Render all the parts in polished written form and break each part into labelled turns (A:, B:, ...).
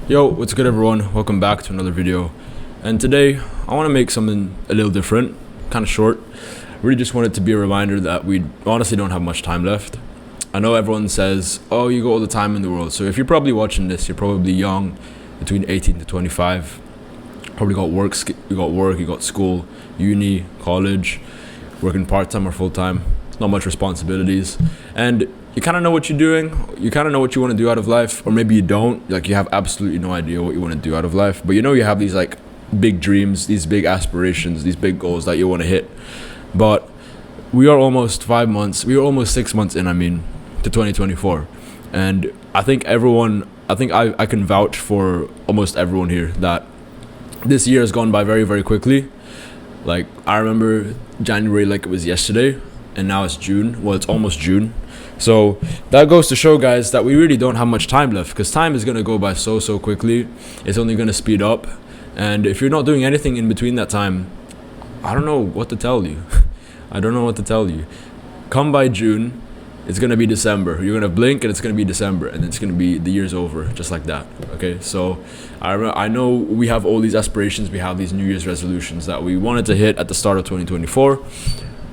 A: Yo, what's good everyone? Welcome back to another video. And today I want to make something a little different, kind of short. Really just want it to be a reminder that we honestly don't have much time left. I know everyone says, oh, you got all the time in the world. So if you're probably watching this, you're probably young, between 18 to 25. Probably got work, you got school, uni, college, working part-time or full-time, not much responsibilities. And you kind of know what you're doing, you kind of know what you want to do out of life, or maybe you don't, like you have absolutely no idea what you want to do out of life, but you know you have these like big dreams, these big aspirations, these big goals that you want to hit. But we are almost 6 months in, to 2024. And I think I can vouch for almost everyone here that this year has gone by very, very quickly. Like, I remember January like it was yesterday, and now it's June. Well, it's almost June. So that goes to show, guys, that we really don't have much time left, because time is going to go by so quickly. It's only going to speed up. And if you're not doing anything in between that time, I don't know what to tell you. I don't know what to tell you. Come by June, it's going to be December. You're going to blink and it's going to be December, and it's going to be the year's over, just like that. Okay, so I know we have all these aspirations. We have these New Year's resolutions that we wanted to hit at the start of 2024.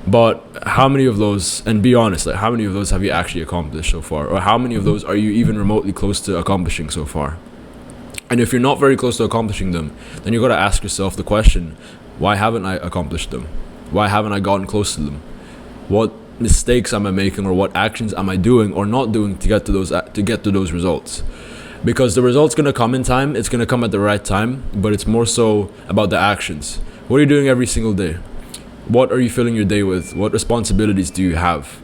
A: But how many of those, and be honest, like how many of those have you actually accomplished so far? Or how many of those are you even remotely close to accomplishing so far? And if you're not very close to accomplishing them, then you got to ask yourself the question, why haven't I accomplished them? Why haven't I gotten close to them? What mistakes am I making, or what actions am I doing or not doing to get to those results? Because the result's going to come in time, it's going to come at the right time, but it's more so about the actions. What are you doing every single day? What are you filling your day with? What responsibilities do you have?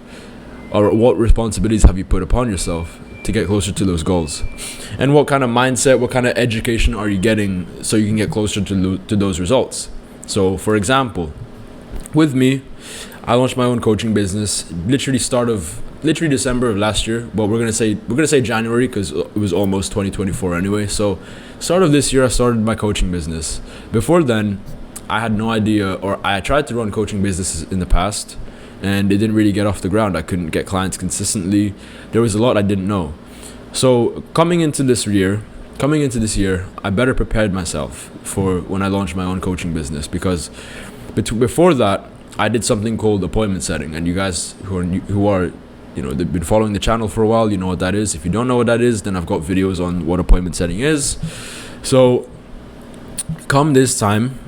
A: Or what responsibilities have you put upon yourself to get closer to those goals? And what kind of mindset, what kind of education are you getting so you can get closer to those results? So, for example, with me, I launched my own coaching business literally December of last year, but we're gonna say January because it was almost 2024 anyway. So, start of this year, I started my coaching business. Before then, I had no idea, or I tried to run coaching businesses in the past, and it didn't really get off the ground. I couldn't get clients consistently. There was a lot I didn't know. So coming into this year, I better prepared myself for when I launched my own coaching business, because before that, I did something called appointment setting. And you guys who are they've been following the channel for a while, you know what that is. If you don't know what that is, then I've got videos on what appointment setting is. So come this time,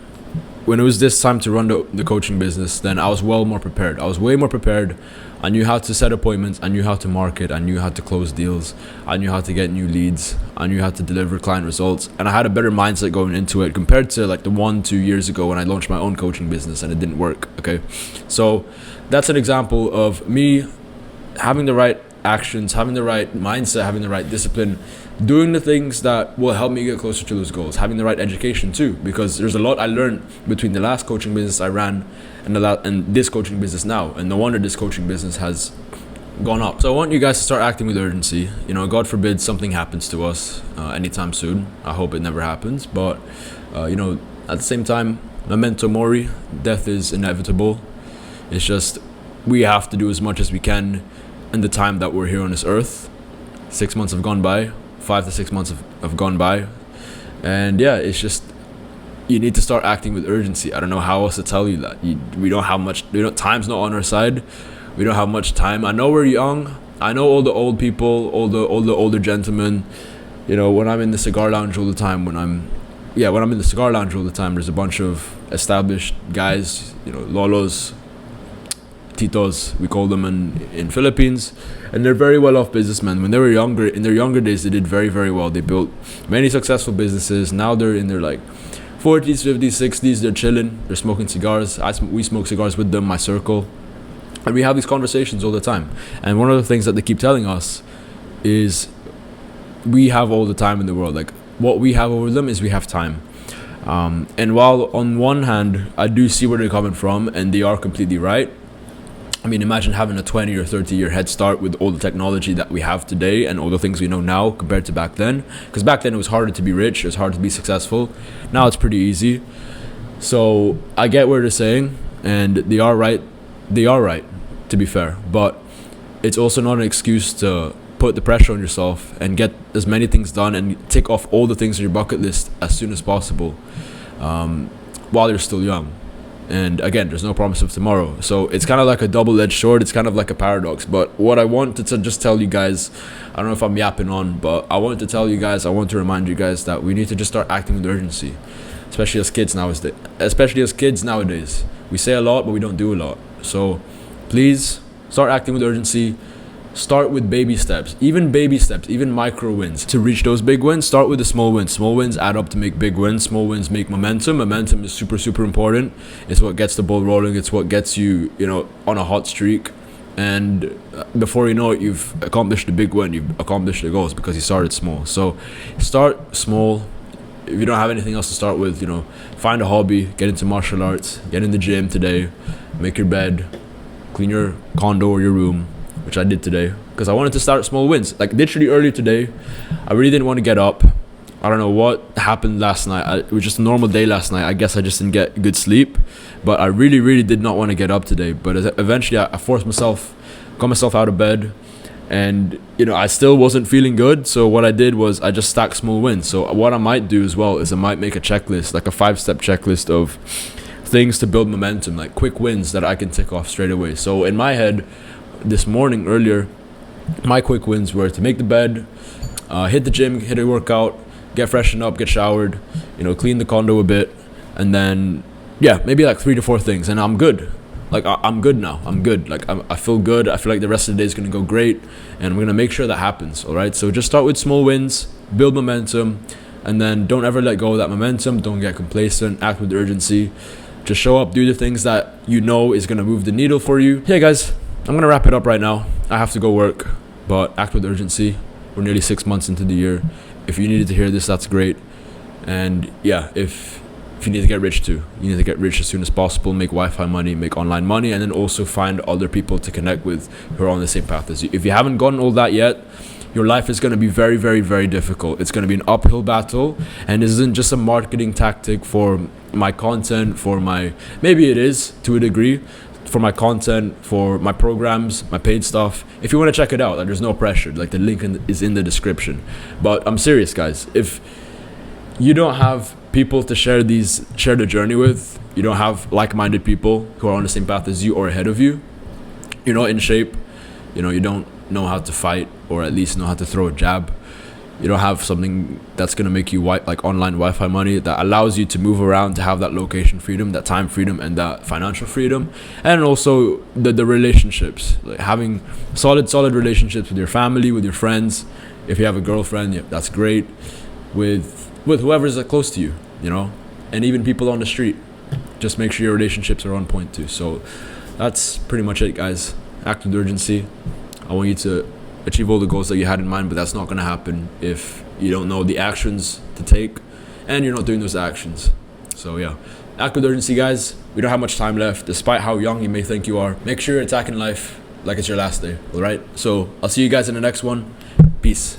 A: when it was this time to run the coaching business, then I was well more prepared. I was way more prepared. I knew how to set appointments. I knew how to market. I knew how to close deals. I knew how to get new leads. I knew how to deliver client results. And I had a better mindset going into it compared to like the 1-2 years ago when I launched my own coaching business and it didn't work. Okay. So that's an example of me having the right actions, having the right mindset, having the right discipline, doing the things that will help me get closer to those goals, having the right education too, because there's a lot I learned between the last coaching business I ran and this coaching business now, and no wonder this coaching business has gone up. So I want you guys to start acting with urgency. God forbid something happens to us anytime soon. I hope it never happens, but at the same time, memento mori, death is inevitable. It's just we have to do as much as we can in the time that we're here on this earth. 6 months have gone by. 5 to 6 months have gone by, and yeah, it's just you need to start acting with urgency. I don't know how else to tell you that. We don't have much. Time's not on our side. We don't have much time. I know we're young. I know all the old people, all the older gentlemen. When I'm in the cigar lounge all the time, when I'm in the cigar lounge all the time, there's a bunch of established guys, lolos, titos, we call them in Philippines, and they're very well off businessmen. When they were younger, in their younger days, they did very, very well. They built many successful businesses. Now they're in their like 40s, 50s, 60s. They're chilling. They're smoking cigars. We smoke cigars with them, my circle, and we have these conversations all the time. And one of the things that they keep telling us is we have all the time in the world. Like, what we have over them is we have time. And while on one hand, I do see where they're coming from, and they are completely right. Imagine having a 20 or 30 year head start with all the technology that we have today and all the things we know now compared to back then. Because back then it was harder to be rich, it was harder to be successful. Now it's pretty easy. So I get what they're saying, and they are right. They are right, to be fair. But it's also not an excuse to put the pressure on yourself and get as many things done and tick off all the things on your bucket list as soon as possible, while you're still young. And again, there's no promise of tomorrow, so it's kind of like a double-edged sword. It's kind of like a paradox. But what I wanted to just tell you guys, I don't know if I'm yapping on, but I wanted to tell you guys, I want to remind you guys that we need to just start acting with urgency, especially as kids nowadays. We say a lot, but we don't do a lot. So please start acting with urgency. Start with baby steps, even micro wins. To reach those big wins, start with the small wins. Small wins add up to make big wins. Small wins make momentum. Momentum is super important. It's what gets the ball rolling. It's what gets you, on a hot streak. And before you know it, you've accomplished the big win. You've accomplished the goals because you started small. So start small. If you don't have anything else to start with, find a hobby, get into martial arts, get in the gym today, make your bed, clean your condo or your room, which I did today because I wanted to start small wins. Like literally earlier today, I really didn't want to get up. I don't know what happened last night. It was just a normal day last night. I guess I just didn't get good sleep, but I really did not want to get up today. But eventually I got myself out of bed, and I still wasn't feeling good. So what I did was I just stacked small wins. So what I might do as well is I might make a checklist, like a 5-step checklist of things to build momentum, like quick wins that I can tick off straight away. So in my head, this morning earlier, my quick wins were to make the bed, hit the gym, hit a workout, get freshened up, get showered, clean the condo a bit, and then maybe like 3 to 4 things, and I'm good. Like I'm good now. I'm good. Like I feel good. I feel like the rest of the day is gonna go great, and I'm gonna make sure that happens. All right. So just start with small wins, build momentum, and then don't ever let go of that momentum. Don't get complacent. Act with urgency. Just show up, do the things that is gonna move the needle for you. Hey guys, I'm going to wrap it up right now. I have to go work, but act with urgency. We're nearly 6 months into the year. If you needed to hear this, that's great. And if you need to get rich too, you need to get rich as soon as possible, make Wi-Fi money, make online money, and then also find other people to connect with who are on the same path as you. If you haven't gotten all that yet, your life is going to be very difficult. It's going to be an uphill battle, and this isn't just a marketing tactic for my content, maybe it is to a degree, for my content, for my programs, my paid stuff. If you want to check it out, there's no pressure. Like the link is in the description. But I'm serious, guys. If you don't have people to share the journey with, you don't have like-minded people who are on the same path as you or ahead of you, you're not in shape, you don't know how to fight, or at least know how to throw a jab, you don't have something that's going to make you like online Wi-Fi money that allows you to move around, to have that location freedom, that time freedom, and that financial freedom, and also the relationships, like having solid relationships with your family, with your friends. If you have a girlfriend, that's great, with whoever's close to you, and even people on the street. Just make sure your relationships are on point too. So that's pretty much it, guys. Act with urgency. I want you to achieve all the goals that you had in mind, but that's not going to happen if you don't know the actions to take and you're not doing those actions. So act with urgency, guys. We don't have much time left, despite how young you may think you are. Make sure you're attacking life like it's your last day. All right, so I'll see you guys in the next one. Peace.